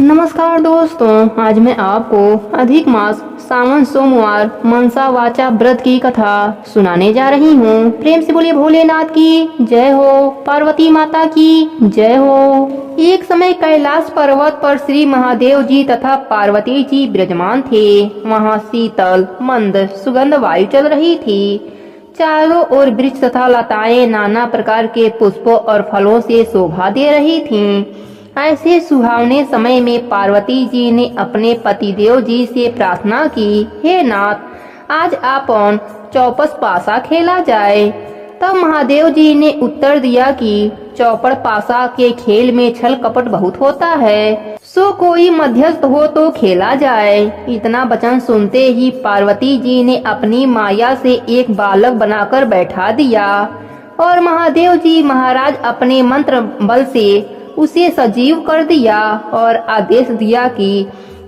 नमस्कार दोस्तों, आज मैं आपको अधिक मास सावन सोमवार मनसा वाचा व्रत की कथा सुनाने जा रही हूँ। प्रेम से बोलिए भोलेनाथ की जय हो, पार्वती माता की जय हो। एक समय कैलाश पर्वत पर श्री महादेव जी तथा पार्वती जी विराजमान थे। वहाँ शीतल मंद सुगंध वायु चल रही थी। चारों ओर वृक्ष तथा लताएं नाना प्रकार के पुष्पों और फलों से शोभा दे रही थीं। ऐसे सुहावने समय में पार्वती जी ने अपने पतिदेव जी से प्रार्थना की, हे नाथ, आज आपन चौपस पासा खेला जाए। तब महादेव जी ने उत्तर दिया कि चौपड़ पासा के खेल में छल कपट बहुत होता है, सो कोई मध्यस्थ हो तो खेला जाए। इतना वचन सुनते ही पार्वती जी ने अपनी माया से एक बालक बनाकर बैठा दिया और महादेव जी महाराज अपने मंत्र बल से उसे सजीव कर दिया और आदेश दिया कि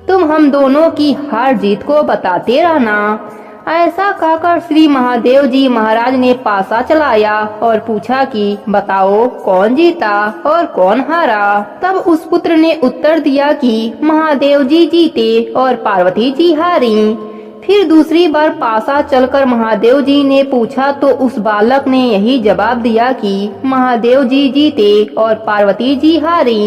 तुम हम दोनों की हार जीत को बताते रहना। ऐसा कहकर श्री महादेव जी महाराज ने पासा चलाया और पूछा कि बताओ कौन जीता और कौन हारा। तब उस पुत्र ने उत्तर दिया कि महादेव जी जीते और पार्वती जी हारी। फिर दूसरी बार पासा चलकर महादेव जी ने पूछा तो उस बालक ने यही जवाब दिया कि महादेव जी जीते और पार्वती जी हारी।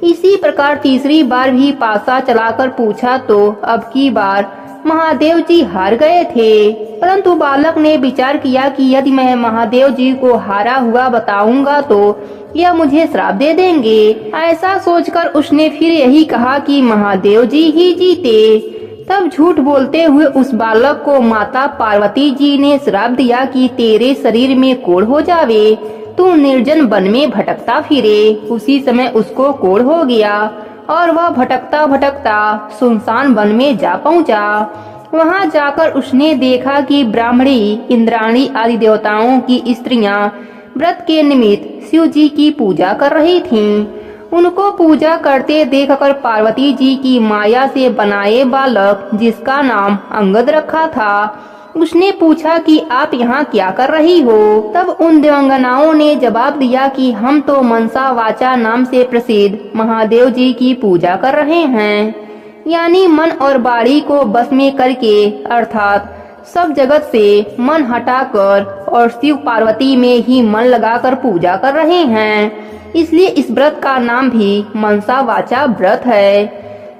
इसी प्रकार तीसरी बार भी पासा चलाकर पूछा तो अब की बार महादेव जी हार गए थे। परंतु बालक ने विचार किया कि यदि मैं महादेव जी को हारा हुआ बताऊंगा तो यह मुझे श्राप दे देंगे। ऐसा सोचकर उसने फिर यही कहा कि महादेव जी ही जीते। तब झूठ बोलते हुए उस बालक को माता पार्वती जी ने श्राप दिया कि तेरे शरीर में कोढ़ हो जावे, तू निर्जन वन में भटकता फिरे। उसी समय उसको कोढ़ हो गया और वह भटकता भटकता सुनसान वन में जा पहुंचा। वहां जाकर उसने देखा कि ब्राह्मणी, इंद्राणी आदि देवताओं की स्त्रियां व्रत के निमित्त शिव जी की पूजा कर रही थीं। उनको पूजा करते देखकर पार्वती जी की माया से बनाए बालक, जिसका नाम अंगद रखा था, उसने पूछा कि आप यहाँ क्या कर रही हो। तब उन देवांगनाओं ने जवाब दिया कि हम तो मनसा वाचा नाम से प्रसिद्ध महादेव जी की पूजा कर रहे हैं, यानी मन और बाड़ी को बस में करके, अर्थात सब जगत से मन हटाकर और शिव पार्वती में ही मन लगाकर पूजा कर रहे हैं। इसलिए इस व्रत का नाम भी मनसा वाचा व्रत है।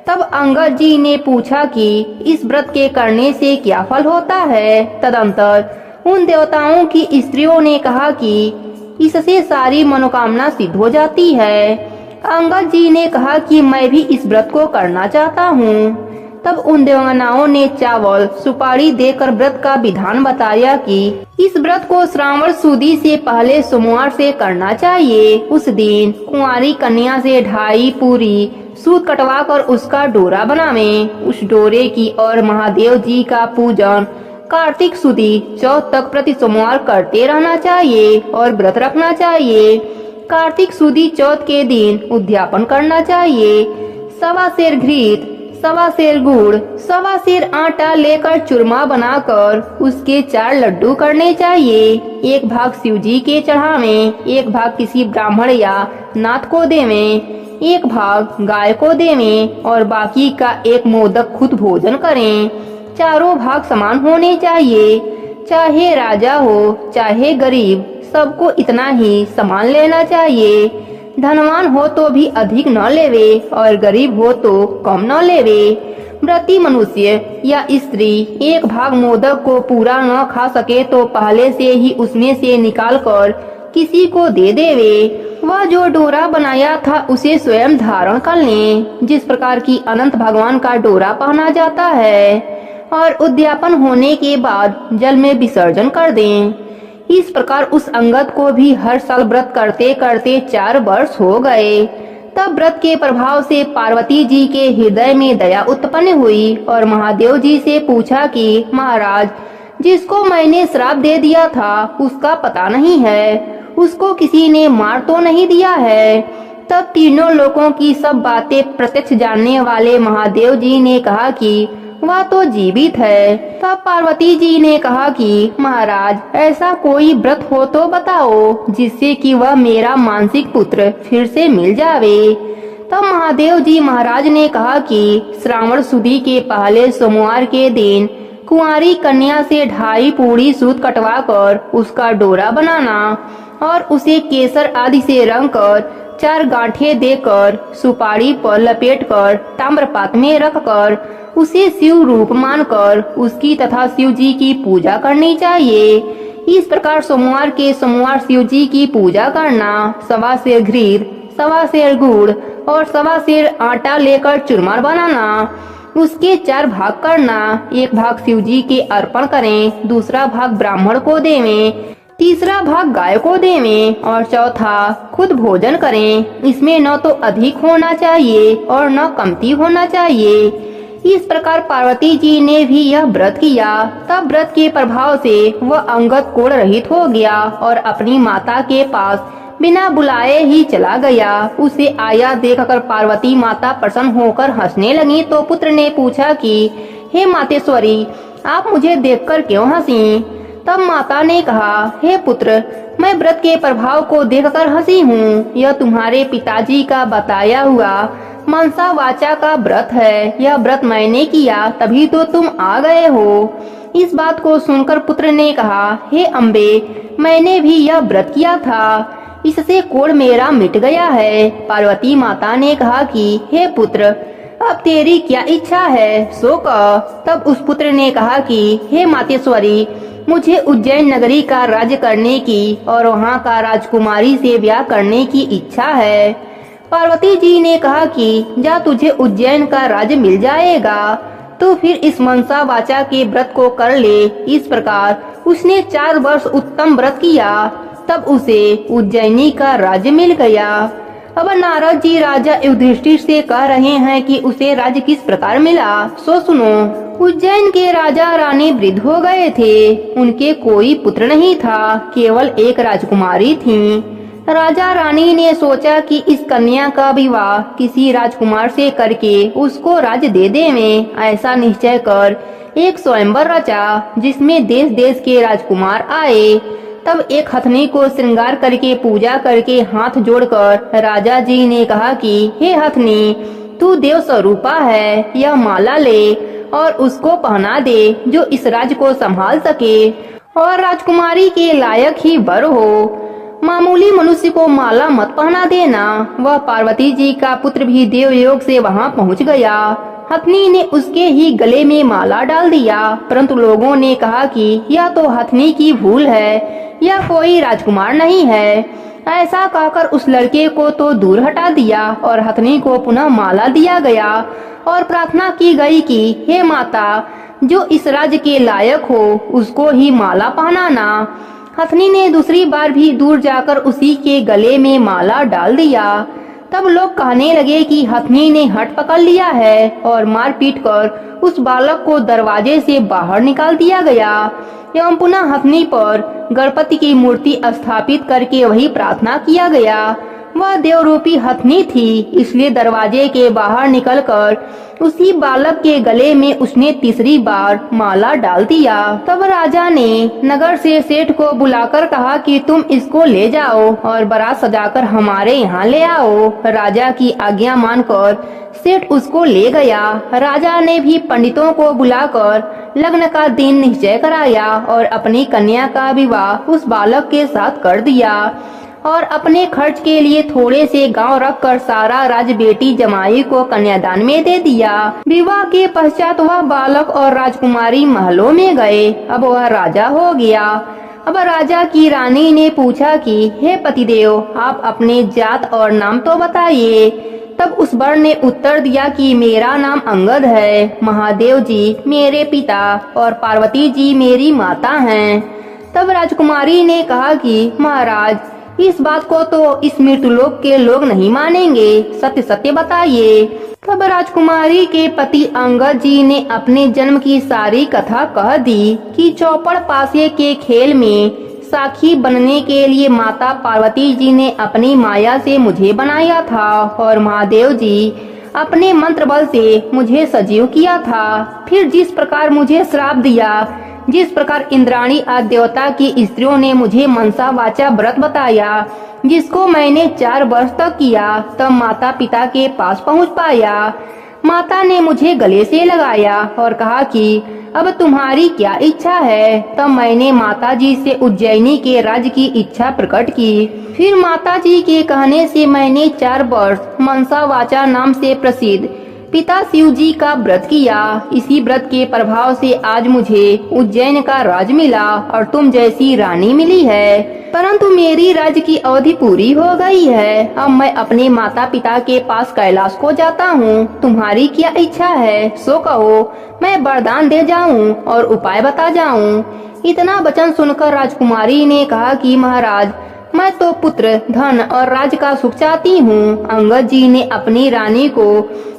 तब अंगद जी ने पूछा कि इस व्रत के करने से क्या फल होता है। तदंतर उन देवताओं की स्त्रियों ने कहा कि इससे सारी मनोकामना सिद्ध हो जाती है। अंगद जी ने कहा कि मैं भी इस व्रत को करना चाहता हूँ। तब उन देवांगनाओं ने चावल सुपारी देकर व्रत का विधान बताया कि इस व्रत को श्रावण सुदी से पहले सोमवार से करना चाहिए। उस दिन कुंवारी कन्या से 2.5 पूरी सूत कटवा कर उसका डोरा बनावें। उस डोरे की और महादेव जी का पूजन कार्तिक सुदी चौथ तक प्रति सोमवार करते रहना चाहिए और व्रत रखना चाहिए। कार्तिक सुदी चौथ के दिन उद्यापन करना चाहिए। 1.25 सेर घृत, 1.25 सेर गुड़, 1.25 सेर आटा लेकर चूरमा बनाकर उसके 4 लड्डू करने चाहिए। एक भाग शिव जी के चढ़ावें, एक भाग किसी ब्राह्मण या नाथ को देवें, एक भाग गाय को देवें और बाकी का एक मोदक खुद भोजन करें। चारों भाग समान होने चाहिए, चाहे राजा हो चाहे गरीब, सबको इतना ही समान लेना चाहिए। धनवान हो तो भी अधिक न लेवे और गरीब हो तो कम न लेवे। व्रती मनुष्य या स्त्री एक भाग मोदक को पूरा न खा सके तो पहले से ही उसमें से निकालकर किसी को दे देवे। वह जो डोरा बनाया था उसे स्वयं धारण कर लें, जिस प्रकार की अनंत भगवान का डोरा पहना जाता है, और उद्यापन होने के बाद जल में विसर्जन कर दें। इस प्रकार उस अंगद को भी हर साल व्रत करते करते 4 वर्ष हो गए। तब व्रत के प्रभाव से पार्वती जी के हृदय में दया उत्पन्न हुई और महादेव जी से पूछा कि महाराज, जिसको मैंने श्राप दे दिया था उसका पता नहीं है, उसको किसी ने मार तो नहीं दिया है। तब तीनों लोगों की सब बातें प्रत्यक्ष जानने वाले महादेव जी ने कहा कि वह तो जीवित है। तब पार्वती जी ने कहा कि महाराज, ऐसा कोई व्रत हो तो बताओ जिससे कि वह मेरा मानसिक पुत्र फिर से मिल जावे। तब महादेव जी महाराज ने कहा कि श्रावण सुदी के पहले सोमवार के दिन कुंवारी कन्या से 2.5 पूड़ी सूत कटवा कर उसका डोरा बनाना और उसे केसर आदि से रंग कर 4 गांठें देकर सुपारी पर लपेटकर ताम्रपात्र में रखकर उसे शिव रूप मानकर उसकी तथा शिव जी की पूजा करनी चाहिए। इस प्रकार सोमवार के सोमवार शिव जी की पूजा करना, 1.25 सेर घृत, 1.25 सेर गुड़ और 1.25 सेर आटा लेकर चूरमार बनाना, उसके 4 भाग करना, 1 भाग शिव जी के अर्पण करें, दूसरा भाग ब्राह्मण को देवें, तीसरा भाग गाय को देवें और चौथा खुद भोजन करें। इसमें न तो अधिक होना चाहिए और न कमती होना चाहिए। इस प्रकार पार्वती जी ने भी यह व्रत किया। तब व्रत के प्रभाव से वह अंगद कोढ़ रहित हो गया और अपनी माता के पास बिना बुलाए ही चला गया। उसे आया देखकर पार्वती माता प्रसन्न होकर हंसने लगी तो पुत्र ने पूछा कि हे मातेश्वरी, आप मुझे देखकर क्यों हंसी? तब माता ने कहा, हे पुत्र, मैं व्रत के प्रभाव को देखकर हंसी हूँ। यह तुम्हारे पिताजी का बताया हुआ मनसा वाचा का व्रत है। यह व्रत मैंने किया तभी तो तुम आ गए हो। इस बात को सुनकर पुत्र ने कहा, हे अम्बे, मैंने भी यह व्रत किया था, इससे कोढ़ मेरा मिट गया है। पार्वती माता ने कहा कि हे पुत्र, अब तेरी क्या इच्छा है सो कह। तब उस पुत्र ने कहा कि हे मातेश्वरी, मुझे उज्जैन नगरी का राज्य करने की और वहाँ का राजकुमारी से ब्याह करने की इच्छा है। पार्वती जी ने कहा कि जा, तुझे उज्जैन का राज्य मिल जाएगा, तो फिर इस मनसा वाचा के व्रत को कर ले। इस प्रकार उसने 4 वर्ष उत्तम व्रत किया, तब उसे उज्जैनी का राज्य मिल गया। अब नारद जी राजा युधिष्ठिर से कह रहे हैं कि उसे राज्य किस प्रकार मिला, सो सुनो। उज्जैन के राजा रानी वृद्ध हो गए थे। उनके कोई पुत्र नहीं था, केवल एक राजकुमारी थी। राजा रानी ने सोचा कि इस कन्या का विवाह किसी राजकुमार से करके उसको राज्य दे देवें। ऐसा निश्चय कर एक स्वयंवर रचा, जिसमें देश देश के राजकुमार आए। तब एक हथनी को श्रृंगार करके पूजा करके हाथ जोड़कर राजा जी ने कहा कि हे हथनी, तू देव स्वरूपा है, यह माला ले और उसको पहना दे जो इस राज्य को संभाल सके और राजकुमारी के लायक ही वर हो। मामूली मनुष्य को माला मत पहना देना। वह पार्वती जी का पुत्र भी देवयोग से वहां पहुंच गया। हथनी ने उसके ही गले में माला डाल दिया, परंतु लोगों ने कहा कि यह तो हथनी की भूल है, यह कोई राजकुमार नहीं है। ऐसा कहकर उस लड़के को तो दूर हटा दिया और हथनी को पुनः माला दिया गया और प्रार्थना की गई कि हे माता, जो इस राज्य के लायक हो उसको ही माला पहनाना। हथनी ने दूसरी बार भी दूर जाकर उसी के गले में माला डाल दिया। तब लोग कहने लगे कि हथनी ने हट पकड़ लिया है और मार पीट कर उस बालक को दरवाजे से बाहर निकाल दिया गया एवं पुनः हथनी पर गणपति की मूर्ति स्थापित करके वही प्रार्थना किया गया। वह देवरूपी हथनी थी, इसलिए दरवाजे के बाहर निकलकर उसी बालक के गले में उसने तीसरी बार माला डाल दिया। तब राजा ने नगर से सेठ को बुलाकर कहा कि तुम इसको ले जाओ और बारात सजाकर हमारे यहाँ ले आओ। राजा की आज्ञा मानकर सेठ उसको ले गया। राजा ने भी पंडितों को बुलाकर लग्न का दिन निश्चय कराया और अपनी कन्या का विवाह उस बालक के साथ कर दिया और अपने खर्च के लिए थोड़े से गांव रखकर सारा राज बेटी जमाई को कन्यादान में दे दिया। विवाह के पश्चात वह बालक और राजकुमारी महलों में गए। अब वह राजा हो गया। अब राजा की रानी ने पूछा कि हे पतिदेव, आप अपने जात और नाम तो बताइए। तब उस वर ने उत्तर दिया कि मेरा नाम अंगद है, महादेव जी मेरे पिता और पार्वती जी मेरी माता हैं। तब राजकुमारी ने कहा कि महाराज, इस बात को तो इस मृत्युलोक के लोग नहीं मानेंगे, सत्य सत्य बताइए। तब राजकुमारी के पति अंगद जी ने अपने जन्म की सारी कथा कह दी कि चौपड़ पासे के खेल में साखी बनने के लिए माता पार्वती जी ने अपनी माया से मुझे बनाया था और महादेव जी अपने मंत्र बल से मुझे सजीव किया था। फिर जिस प्रकार मुझे श्राप दिया, जिस प्रकार इंद्राणी आदि देवता की स्त्रियों ने मुझे मनसा वाचा व्रत बताया, जिसको मैंने 4 वर्ष तक किया, तब माता पिता के पास पहुंच पाया। माता ने मुझे गले से लगाया और कहा कि अब तुम्हारी क्या इच्छा है। तब मैंने माता जी से उज्जैनी के राज्य की इच्छा प्रकट की। फिर माता जी के कहने से मैंने 4 वर्ष मनसा वाचा नाम से प्रसिद्ध पिता शिव जी का व्रत किया। इसी व्रत के प्रभाव से आज मुझे उज्जैन का राज मिला और तुम जैसी रानी मिली है। परंतु मेरी राज्य की अवधि पूरी हो गई है। अब मैं अपने माता पिता के पास कैलाश को जाता हूँ। तुम्हारी क्या इच्छा है सो कहो, मैं वरदान दे जाऊँ और उपाय बता जाऊँ। इतना वचन सुनकर राजकुमारी ने कहा कि महाराज, मैं तो पुत्र, धन और राज का सुख चाहती हूँ। अंगद जी ने अपनी रानी को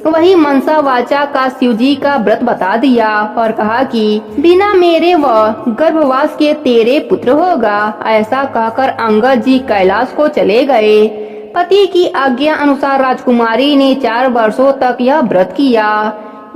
वही मनसा वाचा का शिव जी का व्रत बता दिया और कहा कि बिना मेरे वह गर्भवास के तेरे पुत्र होगा। ऐसा कहकर अंगद जी कैलाश को चले गए। पति की आज्ञा अनुसार राजकुमारी ने 4 वर्षों तक यह व्रत किया।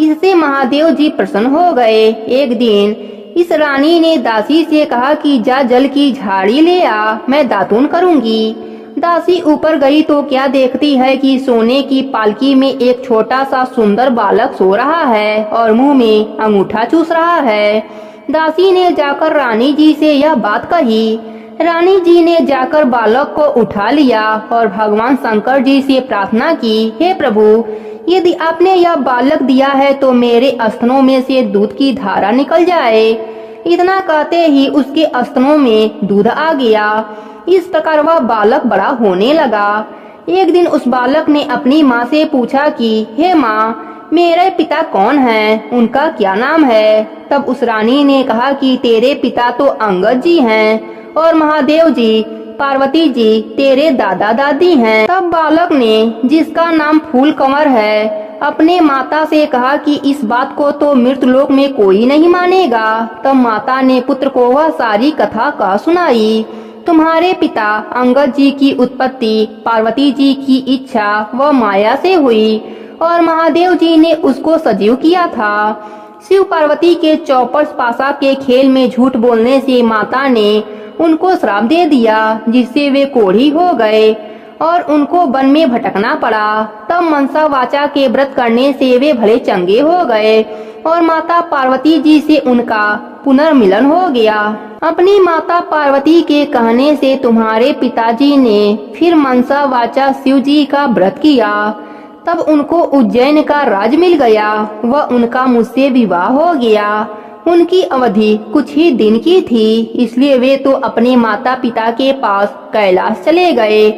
इससे महादेव जी प्रसन्न हो गए। एक दिन इस रानी ने दासी से कहा कि जा जल की झाड़ी ले आ, मैं दातून करूंगी। दासी ऊपर गई तो क्या देखती है कि सोने की पालकी में एक छोटा सा सुंदर बालक सो रहा है और मुंह में अंगूठा चूस रहा है। दासी ने जाकर रानी जी से यह बात कही। रानी जी ने जाकर बालक को उठा लिया और भगवान शंकर जी से प्रार्थना की, हे प्रभु, यदि आपने यह बालक दिया है तो मेरे स्तनों में से दूध की धारा निकल जाए। इतना कहते ही उसके स्तनों में दूध आ गया। इस प्रकार वह बालक बड़ा होने लगा। एक दिन उस बालक ने अपनी माँ से पूछा कि हे माँ, मेरे पिता कौन हैं? उनका क्या नाम है? तब उस रानी ने कहा कि तेरे पिता तो अंगद जी हैं और महादेव जी, पार्वती जी तेरे दादा दादी हैं। तब बालक ने, जिसका नाम फूल कंवर है, अपने माता से कहा कि इस बात को तो मृतलोक में कोई नहीं मानेगा। तब माता ने पुत्र को वह सारी कथा कह सुनाई। तुम्हारे पिता अंगद जी की उत्पत्ति पार्वती जी की इच्छा व माया से हुई और महादेव जी ने उसको सजीव किया था। शिव पार्वती के चौपट पासा के खेल में झूठ बोलने से माता ने उनको श्राप दे दिया, जिससे वे कोढ़ी हो गए और उनको वन में भटकना पड़ा। तब मनसा वाचा के व्रत करने से वे भले चंगे हो गए और माता पार्वती जी से उनका पुनर्मिलन हो गया। अपनी माता पार्वती के कहने से तुम्हारे पिताजी ने फिर मनसा वाचा शिव जी का व्रत किया। तब उनको उज्जैन का राज मिल गया व उनका मुझसे विवाह हो गया। उनकी अवधि कुछ ही दिन की थी, इसलिए वे तो अपने माता पिता के पास कैलाश चले गए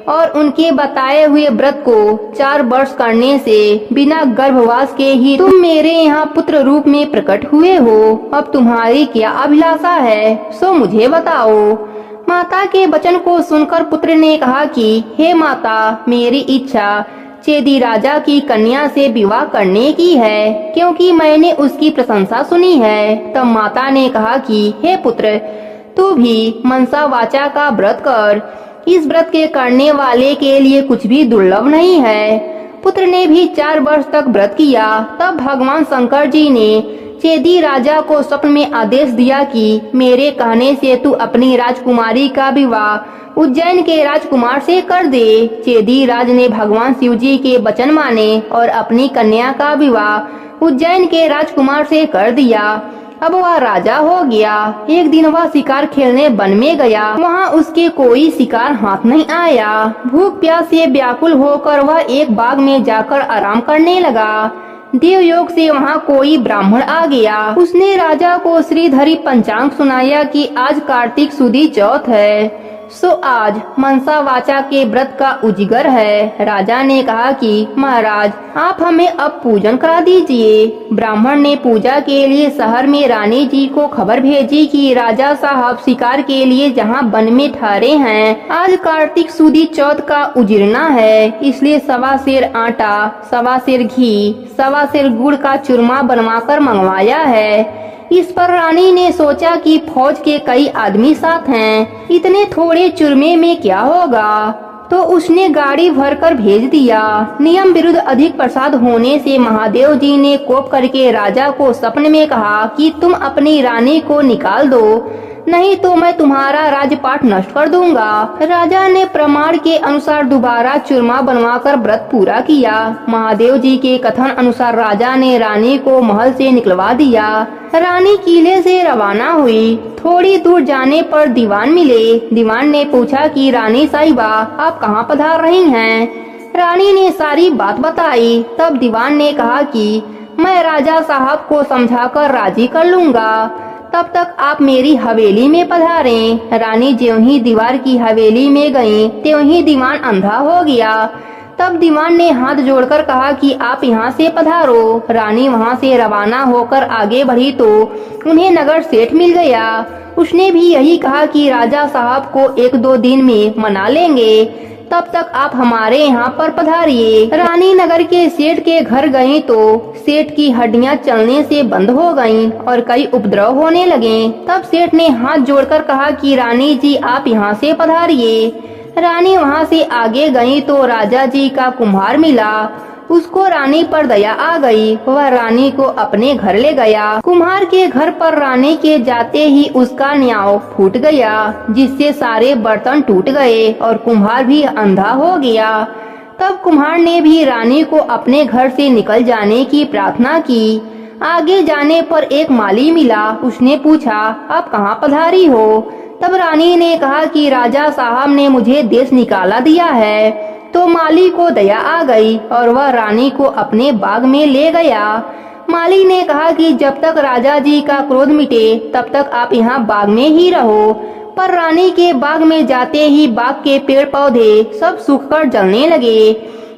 और उनके बताए हुए व्रत को 4 वर्ष करने से बिना गर्भवास के ही तुम मेरे यहाँ पुत्र रूप में प्रकट हुए हो। अब तुम्हारी क्या अभिलाषा है सो मुझे बताओ। माता के वचन को सुनकर पुत्र ने कहा कि हे माता, मेरी इच्छा चेदी राजा की कन्या से विवाह करने की है, क्योंकि मैंने उसकी प्रशंसा सुनी है। तब माता ने कहा कि हे पुत्र, तू भी मनसा वाचा का व्रत कर। इस व्रत के करने वाले के लिए कुछ भी दुर्लभ नहीं है। पुत्र ने भी 4 वर्ष तक व्रत किया। तब भगवान शंकर जी ने चेदी राजा को स्वप्न में आदेश दिया कि मेरे कहने से तू अपनी राजकुमारी का विवाह उज्जैन के राजकुमार से कर दे। चेदी राज ने भगवान शिव जी के वचन माने और अपनी कन्या का विवाह उज्जैन के राजकुमार से कर दिया। अब वह राजा हो गया। एक दिन वह शिकार खेलने वन में गया। वहाँ उसके कोई शिकार हाथ नहीं आया। भूख प्यास से व्याकुल होकर वह एक बाग में जाकर आराम करने लगा। देवयोग से वहाँ कोई ब्राह्मण आ गया। उसने राजा को श्रीधरी पंचांग सुनाया कि आज कार्तिक सुदी चौथ है, सो आज मनसा वाचा के व्रत का उजिगर है। राजा ने कहा कि महाराज, आप हमें अब पूजन करा दीजिए। ब्राह्मण ने पूजा के लिए शहर में रानी जी को खबर भेजी कि राजा साहब शिकार के लिए जहाँ वन में ठहरे हैं, आज कार्तिक सुदी चौथ का उजिरना है, इसलिए 1.25 सेर आटा, 1.25 सेर घी, 1.25 सेर गुड़ का चूरमा बनवाकर मंगवाया है। इस पर रानी ने सोचा कि फौज के कई आदमी साथ हैं, इतने थोड़े चूरमे में क्या होगा। तो उसने गाड़ी भरकर भेज दिया। नियम विरुद्ध अधिक प्रसाद होने से महादेव जी ने कोप करके राजा को सपने में कहा कि तुम अपनी रानी को निकाल दो, नहीं तो मैं तुम्हारा राजपाट नष्ट कर दूंगा। राजा ने प्रमाण के अनुसार दोबारा चूरमा बनवाकर व्रत पूरा किया। महादेव जी के कथन अनुसार राजा ने रानी को महल से निकलवा दिया। रानी किले से रवाना हुई। थोड़ी दूर जाने पर दीवान मिले। दीवान ने पूछा कि रानी साहिबा, आप कहाँ पधार रही हैं? रानी ने सारी बात बताई। तब दीवान ने कहा कि मैं राजा साहब को समझाकर राजी कर लूंगा, तब तक आप मेरी हवेली में पधारें। रानी ज्यों ही दीवार की हवेली में गईं, त्यों ही दीवान अंधा हो गया। तब दीवान ने हाथ जोड़कर कहा कि आप यहाँ से पधारो। रानी वहाँ से रवाना होकर आगे बढ़ी तो उन्हें नगर सेठ मिल गया। उसने भी यही कहा कि राजा साहब को 1-2 दिन में मना लेंगे, तब तक आप हमारे यहाँ पर पधारिए। रानी नगर के सेठ के घर गई तो सेठ की हड्डियाँ चलने से बंद हो गईं और कई उपद्रव होने लगे। तब सेठ ने हाथ जोड़कर कहा कि रानी जी आप यहाँ से पधारिए। रानी वहाँ से आगे गई तो राजा जी का कुम्हार मिला। उसको रानी पर दया आ गई। वह रानी को अपने घर ले गया। कुम्हार के घर पर रानी के जाते ही उसका न्याव फूट गया, जिससे सारे बर्तन टूट गए और कुम्हार भी अंधा हो गया। तब कुम्हार ने भी रानी को अपने घर से निकल जाने की प्रार्थना की। आगे जाने पर एक माली मिला। उसने पूछा, आप कहाँ पधारी हो? तब रानी ने कहा कि राजा साहब ने मुझे देश निकाला दिया है। तो माली को दया आ गई और वह रानी को अपने बाग में ले गया। माली ने कहा कि जब तक राजा जी का क्रोध मिटे तब तक आप यहाँ बाग में ही रहो। पर रानी के बाग में जाते ही बाग के पेड़ पौधे सब सूखकर जलने लगे।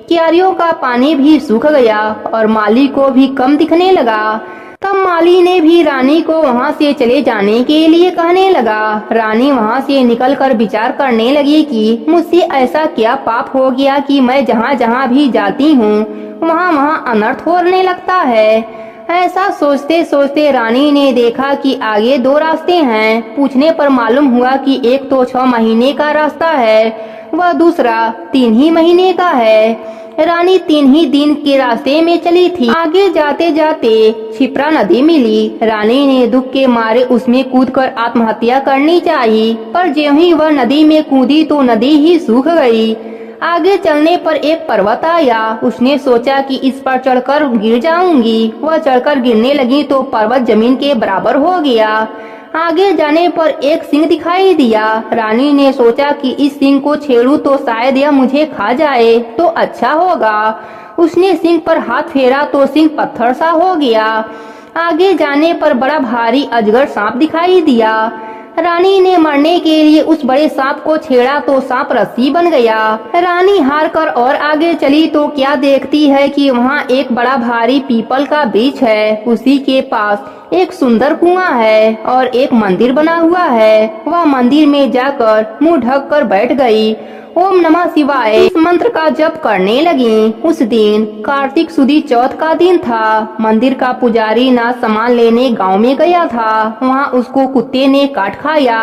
क्यारियों का पानी भी सूख गया और माली को भी कम दिखने लगा। तब माली ने भी रानी को वहाँ से चले जाने के लिए कहने लगा। रानी वहाँ से निकलकर विचार करने लगी कि मुझसे ऐसा क्या पाप हो गया कि मैं जहाँ जहाँ भी जाती हूँ वहाँ वहाँ अनर्थ होने लगता है। ऐसा सोचते सोचते रानी ने देखा कि आगे 2 रास्ते हैं। पूछने पर मालूम हुआ कि एक तो 6 महीने का रास्ता है, वह दूसरा 3 ही महीने का है। रानी 3 ही दिन के रास्ते में चली थी। आगे जाते जाते क्षिप्रा नदी मिली। रानी ने दुख के मारे उसमें कूदकर आत्महत्या करनी चाहिए, पर ज्यों ही वह नदी में कूदी तो नदी ही सूख गई। आगे चलने पर एक पर्वत आया। उसने सोचा कि इस पर चढ़कर गिर जाऊंगी। वह चढ़कर गिरने लगी तो पर्वत जमीन के बराबर हो गया। आगे जाने पर एक सिंह दिखाई दिया। रानी ने सोचा कि इस सिंह को छेड़ूं तो शायद यह मुझे खा जाए तो अच्छा होगा। उसने सिंह पर हाथ फेरा तो सिंह पत्थर सा हो गया। आगे जाने पर बड़ा भारी अजगर सांप दिखाई दिया। रानी ने मरने के लिए उस बड़े सांप को छेड़ा तो सांप रस्सी बन गया। रानी हार कर और आगे चली तो क्या देखती है कि वहाँ एक बड़ा भारी पीपल का वृक्ष है। उसी के पास एक सुंदर कुआं है और एक मंदिर बना हुआ है। वह मंदिर में जाकर मुंह ढक कर बैठ गई। ओम नमः शिवाय इस मंत्र का जप करने लगी। उस दिन कार्तिक सुदी चौथ का दिन था। मंदिर का पुजारी नाथ सामान लेने गांव में गया था। वहां उसको कुत्ते ने काट खाया।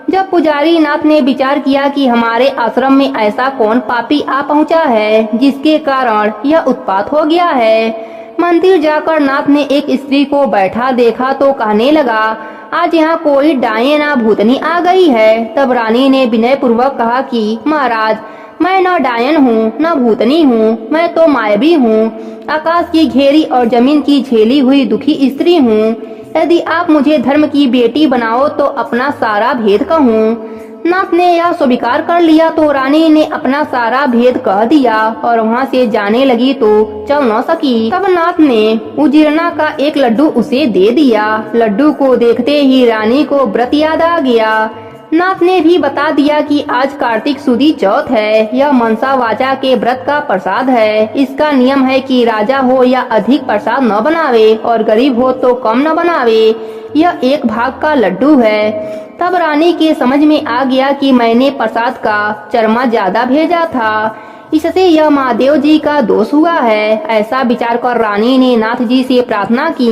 जब पुजारी नाथ ने विचार किया कि हमारे आश्रम में ऐसा कौन पापी आ पहुंचा है जिसके कारण यह उत्पात हो गया है। मंदिर जाकर नाथ ने एक स्त्री को बैठा देखा तो कहने लगा, आज यहाँ कोई डायन ना भूतनी आ गई है। तब रानी ने विनय पूर्वक कहा कि महाराज, मैं न डायन हूँ न भूतनी हूँ, मैं तो मायावी हूँ, आकाश की घेरी और जमीन की झेली हुई दुखी स्त्री हूँ। यदि आप मुझे धर्म की बेटी बनाओ तो अपना सारा भेद कहूँ। नाथ ने यह स्वीकार कर लिया तो रानी ने अपना सारा भेद कह दिया और वहाँ से जाने लगी तो चल न सकी। तब नाथ ने उजीरना का एक लड्डू उसे दे दिया। लड्डू को देखते ही रानी को व्रत याद आ गया। नाथ ने भी बता दिया कि आज कार्तिक सुदी चौथ है। यह मनसा वाचा के व्रत का प्रसाद है। इसका नियम है कि राजा हो या अधिक प्रसाद न बनावे और गरीब हो तो कम न बनावे। यह 1 भाग का लड्डू है। तब रानी के समझ में आ गया कि मैंने प्रसाद का चरमा ज्यादा भेजा था, इससे यह महादेव जी का दोष हुआ है। ऐसा विचार कर रानी ने नाथ जी से प्रार्थना की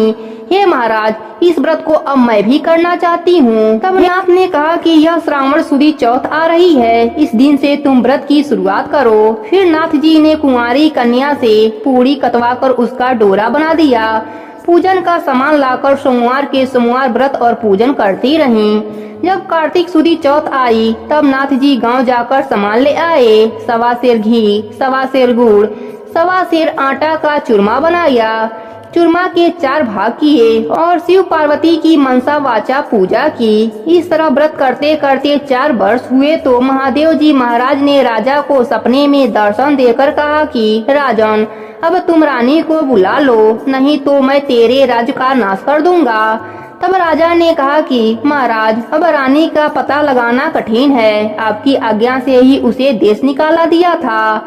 हे महाराज, इस व्रत को अब मैं भी करना चाहती हूँ। तब नाथ ने कहा कि यह श्रावण सुदी चौथ आ रही है, इस दिन से तुम व्रत की शुरुआत करो। फिर नाथ जी ने कुंवारी कन्या से पूरी कतवा कर उसका डोरा बना दिया। पूजन का सामान लाकर सोमवार के सोमवार व्रत और पूजन करती रहीं। जब कार्तिक सुदी चौथ आई तब नाथ जी गांव जाकर सामान ले आए। 1.25 सेर घी, 1.25 सेर गुड़, 1.25 सेर आटा का चूरमा बनाया। चूरमा के 4 भाग किए और शिव पार्वती की मनसा वाचा पूजा की। इस तरह व्रत करते करते 4 वर्ष हुए तो महादेव जी महाराज ने राजा को सपने में दर्शन देकर कहा कि राजन, अब तुम रानी को बुला लो, नहीं तो मैं तेरे राज्य का नाश कर दूंगा। तब राजा ने कहा कि महाराज, अब रानी का पता लगाना कठिन है, आपकी आज्ञा से ही उसे देश निकाला दिया था।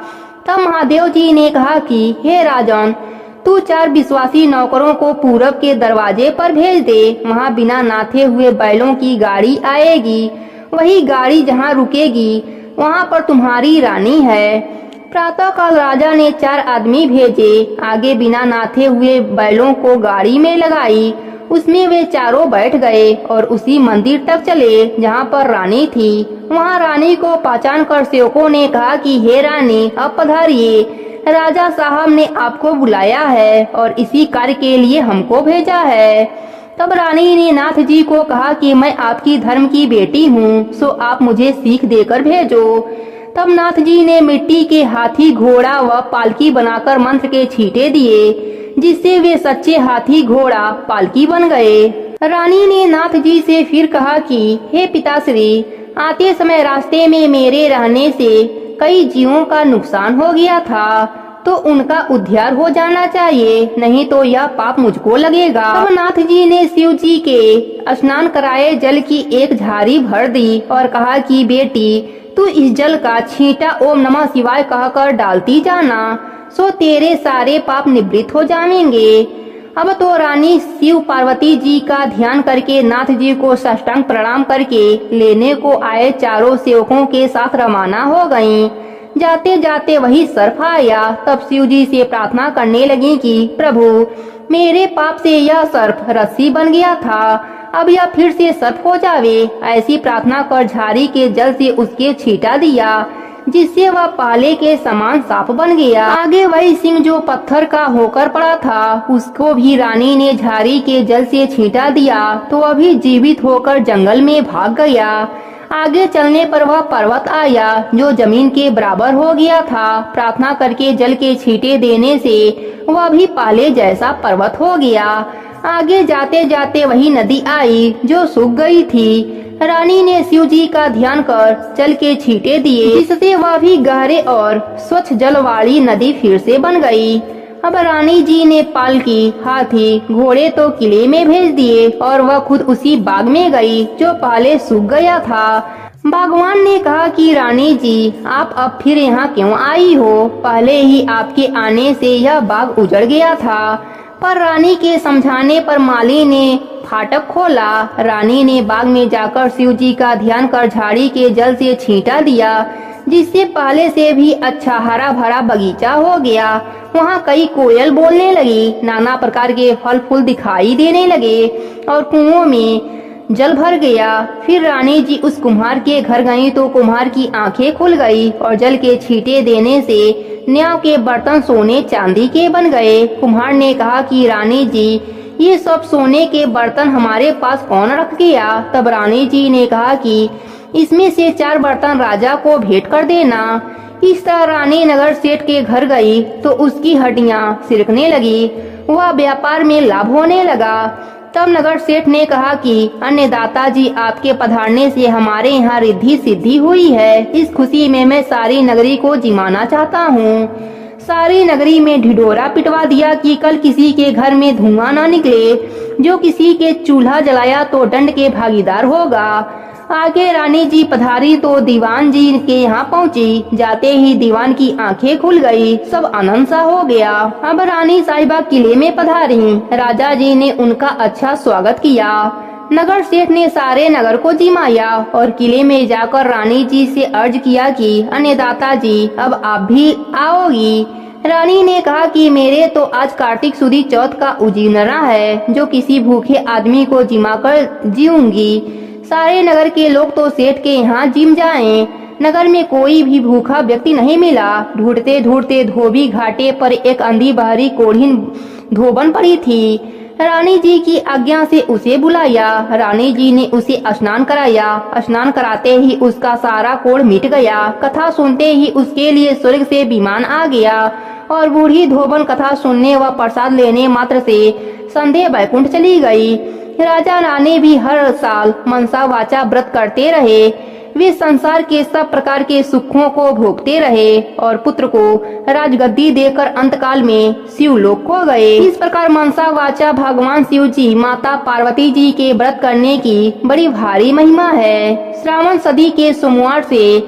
तब महादेव जी ने कहा कि हे राजन, तू 4 विश्वासी नौकरों को पूरब के दरवाजे पर भेज दे। वहाँ बिना नाथे हुए बैलों की गाड़ी आएगी, वही गाड़ी जहाँ रुकेगी वहाँ पर तुम्हारी रानी है। प्रातः काल राजा ने 4 आदमी भेजे, आगे बिना नाथे हुए बैलों को गाड़ी में लगाई, उसमें वे चारों बैठ गए और उसी मंदिर तक चले जहाँ पर रानी थी। वहाँ रानी को पहचान कर सेवकों ने कहा कि हे रानी, अब पधारिए, राजा साहब ने आपको बुलाया है और इसी कार्य के लिए हमको भेजा है। तब रानी ने नाथ जी को कहा कि मैं आपकी धर्म की बेटी हूँ, सो आप मुझे सीख देकर भेजो। तब नाथ जी ने मिट्टी के हाथी, घोड़ा व पालकी बनाकर मंत्र के छींटे दिए, जिससे वे सच्चे हाथी, घोड़ा, पालकी बन गए। रानी ने नाथ जी से फिर कहा कि हे पिताश्री, आते समय रास्ते में मेरे रहने से कई जीवों का नुकसान हो गया था, तो उनका उद्धार हो जाना चाहिए, नहीं तो यह पाप मुझको लगेगा। तब नाथ जी ने शिव जी के स्नान कराए जल की एक झाड़ी भर दी और कहा कि बेटी, तू इस जल का छींटा ओम नमः शिवाय कहकर डालती जाना, सो तेरे सारे पाप निवृत्त हो जाएंगे। अब तो रानी शिव पार्वती जी का ध्यान करके नाथ जी को साष्टांग प्रणाम करके लेने को आए चारों सेवकों के साथ रवाना हो गईं। जाते जाते वही सर्प आया। तब शिव जी से प्रार्थना करने लगी कि प्रभु, मेरे पाप से यह सर्प रस्सी बन गया था, अब यह फिर से सर्प हो जावे। ऐसी प्रार्थना कर झाड़ी के जल से उसके छींटा दिया, जिससे वह पाले के समान साफ बन गया। आगे वही सिंह जो पत्थर का होकर पड़ा था, उसको भी रानी ने झाड़ी के जल से छींटा दिया, तो वह भी जीवित होकर जंगल में भाग गया। आगे चलने पर वह पर्वत आया जो जमीन के बराबर हो गया था। प्रार्थना करके जल के छींटे देने से वह भी पाले जैसा पर्वत हो गया। आगे जाते जाते वही नदी आई जो सूख गई थी। रानी ने शिव जी का ध्यान कर जल के छींटे दिए, जिससे वह भी गहरे और स्वच्छ जल वाली नदी फिर से बन गई। अब रानी जी ने पालकी, हाथी, घोड़े तो किले में भेज दिए और वह खुद उसी बाग में गई जो पहले सूख गया था। भगवान ने कहा कि रानी जी, आप अब फिर यहाँ क्यों आई हो? पहले ही आपके आने से यह बाग उजड़ गया था। पर रानी के समझाने पर माली ने फाटक खोला। रानी ने बाग में जाकर शिव जी का ध्यान कर झाड़ी के जल से छींटा दिया, जिससे पहले से भी अच्छा हरा भरा बगीचा हो गया। वहाँ कई कोयल बोलने लगी, नाना प्रकार के फल फूल दिखाई देने लगे और कुओं में जल भर गया। फिर रानी जी उस कुम्हार के घर गई तो कुम्हार की आंखें खुल गई और जल के छींटे देने से न्याव के बर्तन सोने चांदी के बन गए। कुम्हार ने कहा कि रानी जी, ये सब सोने के बर्तन हमारे पास कौन रख गया? तब रानी जी ने कहा कि इसमें से 4 बर्तन राजा को भेंट कर देना। इस तरह रानी नगर सेठ के घर गई तो उसकी हड्डियां सिरकने लगी, वह व्यापार में लाभ होने लगा। तब नगर सेठ ने कहा कि अन्नदाता जी, आपके पधारने से हमारे यहाँ रिद्धि सिद्धि हुई है। इस खुशी में मैं सारी नगरी को जिमाना चाहता हूँ। सारी नगरी में ढिढोरा पिटवा दिया कि कल किसी के घर में धुआं न निकले, जो किसी के चूल्हा जलाया तो दंड के भागीदार होगा। आगे रानी जी पधारी तो दीवान जी के यहाँ पहुँची। जाते ही दीवान की आंखें खुल गई, सब आनंद सा हो गया। अब रानी साहिबा किले में पधारी। राजा जी ने उनका अच्छा स्वागत किया। नगर सेठ ने सारे नगर को जिमाया और किले में जाकर रानी जी से अर्ज किया कि अन्नदाता जी, अब आप भी आओगी। रानी ने कहा कि मेरे तो आज कार्तिक सुदी चौथ का उजीरना है, जो किसी भूखे आदमी को जिमा कर जीऊंगी। सारे नगर के लोग तो सेठ के यहाँ जिम जाएं। नगर में कोई भी भूखा व्यक्ति नहीं मिला। ढूंढते ढूंढते धोबी घाटे पर एक अंधी बहरी कोढ़ीन धोबन पड़ी थी। रानी जी की आज्ञा से उसे बुलाया। रानी जी ने उसे स्नान कराया। स्नान कराते ही उसका सारा कोढ़ मिट गया। कथा सुनते ही उसके लिए स्वर्ग से विमान आ गया और बूढ़ी धोबन कथा सुनने व प्रसाद लेने मात्र से संध्या बैकुंठ चली गई। राजा रानी भी हर साल मनसा वाचा व्रत करते रहे। वे संसार के सब प्रकार के सुखों को भोगते रहे और पुत्र को राजगद्दी देकर अंतकाल में शिवलोक को गए। इस प्रकार मनसा वाचा भगवान शिव जी माता पार्वती जी के व्रत करने की बड़ी भारी महिमा है। श्रावण सदी के सोमवार से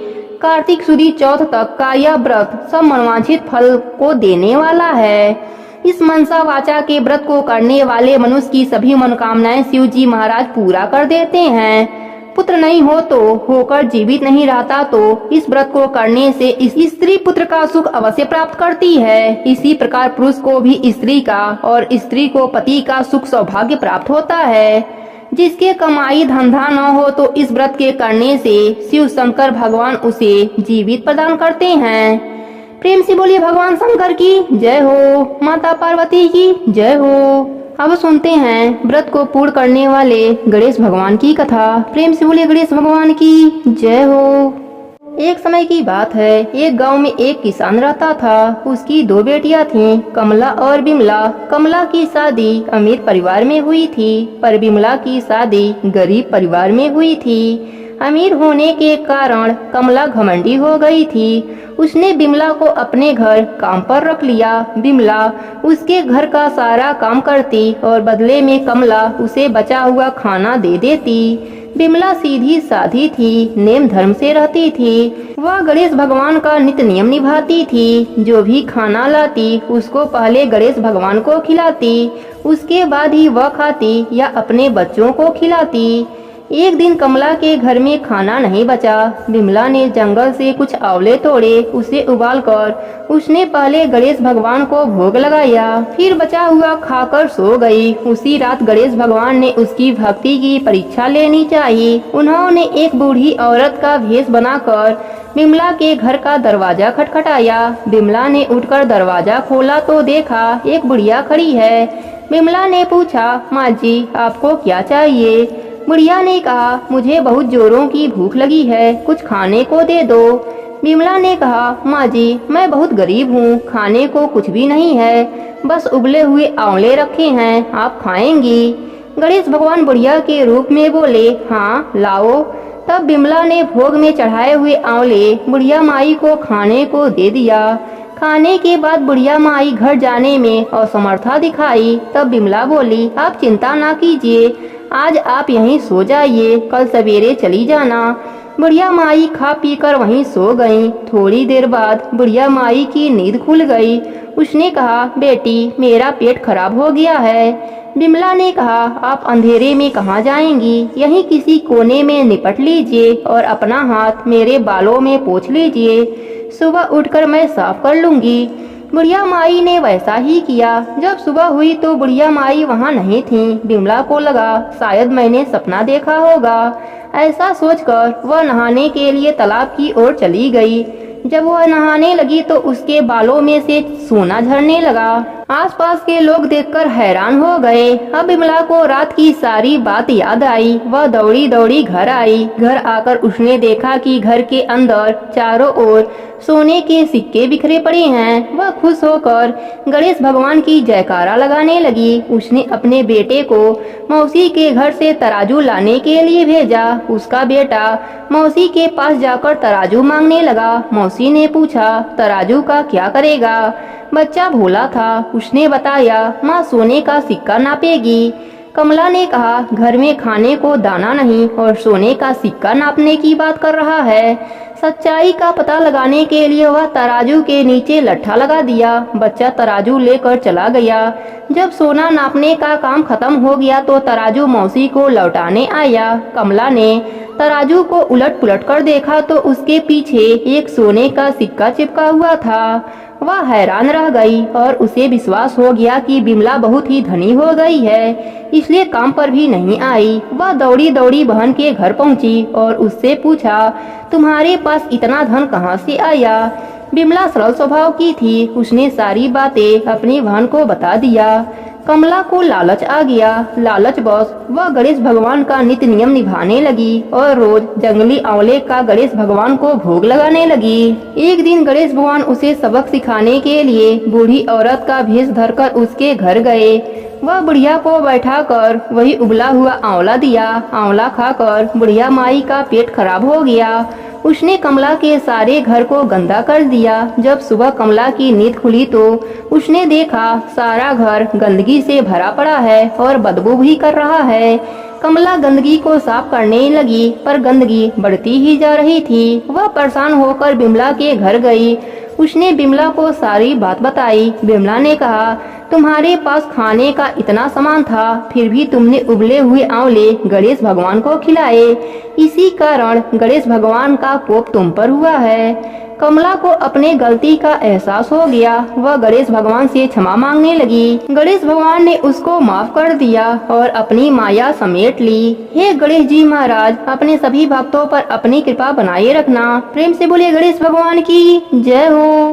कार्तिक सुदी चौथ तक का यह व्रत सब मनवांछित फल को देने वाला है। इस मनसा वाचा के व्रत को करने वाले मनुष्य की सभी मनोकामनाएं शिव जी महाराज पूरा कर देते हैं। पुत्र नहीं हो तो होकर जीवित नहीं रहता तो इस व्रत को करने से इस स्त्री पुत्र का सुख अवश्य प्राप्त करती है। इसी प्रकार पुरुष को भी स्त्री का और स्त्री को पति का सुख सौभाग्य प्राप्त होता है। जिसके कमाई धंधा न हो तो इस व्रत के करने से शिव शंकर भगवान उसे जीवित प्रदान करते हैं। प्रेम से बोलिए भगवान शंकर की जय हो, माता पार्वती की जय हो। अब सुनते हैं व्रत को पूर्ण करने वाले गणेश भगवान की कथा। प्रेम से बोलिए गणेश भगवान की जय हो। एक समय की बात है, एक गांव में एक किसान रहता था। उसकी दो बेटियां थीं, कमला और बिमला। कमला की शादी अमीर परिवार में हुई थी, पर बिमला की शादी गरीब परिवार में हुई थी। अमीर होने के कारण कमला घमंडी हो गई थी। उसने बिमला को अपने घर काम पर रख लिया। बिमला उसके घर का सारा काम करती और बदले में कमला उसे बचा हुआ खाना दे देती। बिमला सीधी साधी थी, नेम धर्म से रहती थी। वह गणेश भगवान का नित्य नियम निभाती थी। जो भी खाना लाती उसको पहले गणेश भगवान को खिलाती, उसके बाद ही वह खाती या अपने बच्चों को खिलाती। एक दिन कमला के घर में खाना नहीं बचा। बिमला ने जंगल से कुछ आंवले तोड़े, उसे उबालकर उसने पहले गणेश भगवान को भोग लगाया, फिर बचा हुआ खाकर सो गई। उसी रात गणेश भगवान ने उसकी भक्ति की परीक्षा लेनी चाहिए। उन्होंने एक बूढ़ी औरत का भेष बनाकर बिमला के घर का दरवाजा खटखटाया। बिमला ने उठकर दरवाजा खोला तो देखा एक बुढ़िया खड़ी है। बिमला ने पूछा, माँ जी आपको क्या चाहिए? बुढ़िया ने कहा, मुझे बहुत जोरों की भूख लगी है, कुछ खाने को दे दो। बिमला ने कहा, माँ जी मैं बहुत गरीब हूँ, खाने को कुछ भी नहीं है, बस उबले हुए आंवले रखे हैं, आप खाएंगी? गणेश भगवान बुढ़िया के रूप में बोले, हाँ लाओ। तब बिमला ने भोग में चढ़ाए हुए आंवले बुढ़िया माई को खाने को दे दिया। खाने के बाद बुढ़िया माई घर जाने में असमर्था दिखाई। तब बिमला बोली, आप चिंता ना कीजिए, आज आप यहीं सो जाइए, कल सवेरे चली जाना। बुढ़िया माई खा पी कर वहीं सो गईं। थोड़ी देर बाद बुढ़िया माई की नींद खुल गई। उसने कहा, बेटी मेरा पेट खराब हो गया है। बिमला ने कहा, आप अंधेरे में कहाँ जाएंगी, यहीं किसी कोने में निपट लीजिए और अपना हाथ मेरे बालों में पोंछ लीजिए, सुबह उठकर मैं साफ कर लूंगी। बुढ़िया माई ने वैसा ही किया। जब सुबह हुई तो बुढ़िया माई वहाँ नहीं थी। बिमला को लगा शायद मैंने सपना देखा होगा। ऐसा सोचकर वह नहाने के लिए तालाब की ओर चली गई। जब वह नहाने लगी तो उसके बालों में से सोना झरने लगा। आसपास के लोग देखकर हैरान हो गए। अब बिमला को रात की सारी बात याद आई। वह दौड़ी दौड़ी घर आई। घर आकर उसने देखा कि घर के अंदर चारों ओर सोने के सिक्के बिखरे पड़े हैं। वह खुश होकर गणेश भगवान की जयकारा लगाने लगी। उसने अपने बेटे को मौसी के घर से तराजू लाने के लिए भेजा। उसका बेटा मौसी के पास जाकर तराजू मांगने लगा। मौसी ने पूछा, तराजू का क्या करेगा? बच्चा भोला था। उसने बताया, माँ सोने का सिक्का नापेगी। कमला ने कहा, घर में खाने को दाना नहीं और सोने का सिक्का नापने की बात कर रहा है। सच्चाई का पता लगाने के लिए वह तराजू के नीचे लट्ठा लगा दिया। बच्चा तराजू लेकर चला गया। जब सोना नापने का काम खत्म हो गया तो तराजू मौसी को लौटाने आया। कमला ने तराजू को उलट पुलट कर देखा तो उसके पीछे एक सोने का सिक्का चिपका हुआ था। वह हैरान रह गई और उसे विश्वास हो गया कि बिमला बहुत ही धनी हो गई है, इसलिए काम पर भी नहीं आई। वह दौड़ी दौड़ी बहन के घर पहुंची और उससे पूछा, तुम्हारे पास इतना धन कहाँ से आया? बिमला सरल स्वभाव की थी, उसने सारी बातें अपनी बहन को बता दिया। कमला को लालच आ गया। लालच बस वह गणेश भगवान का नित्य नियम निभाने लगी और रोज जंगली आंवले का गणेश भगवान को भोग लगाने लगी। एक दिन गणेश भगवान उसे सबक सिखाने के लिए बूढ़ी औरत का भेष धरकर उसके घर गए। वह बुढ़िया को बैठाकर वही उबला हुआ आंवला दिया। आंवला खाकर बुढ़िया माई का पेट खराब हो गया। उसने कमला के सारे घर को गंदा कर दिया। जब सुबह कमला की नींद खुली तो उसने देखा सारा घर गंदगी से भरा पड़ा है और बदबू भी कर रहा है। कमला गंदगी को साफ करने लगी, पर गंदगी बढ़ती ही जा रही थी। वह परेशान होकर बिमला के घर गई। उसने बिमला को सारी बात बताई। बिमला ने कहा, तुम्हारे पास खाने का इतना सामान था, फिर भी तुमने उबले हुए आंवले गणेश भगवान को खिलाए। इसी कारण गणेश भगवान का कोप तुम पर हुआ है। कमला को अपने गलती का एहसास हो गया। वह गणेश भगवान से क्षमा मांगने लगी। गणेश भगवान ने उसको माफ कर दिया और अपनी माया समेट ली। हे गणेश जी महाराज, अपने सभी भक्तों पर अपनी कृपा बनाए रखना। प्रेम से बोलिए गणेश भगवान की जय हो।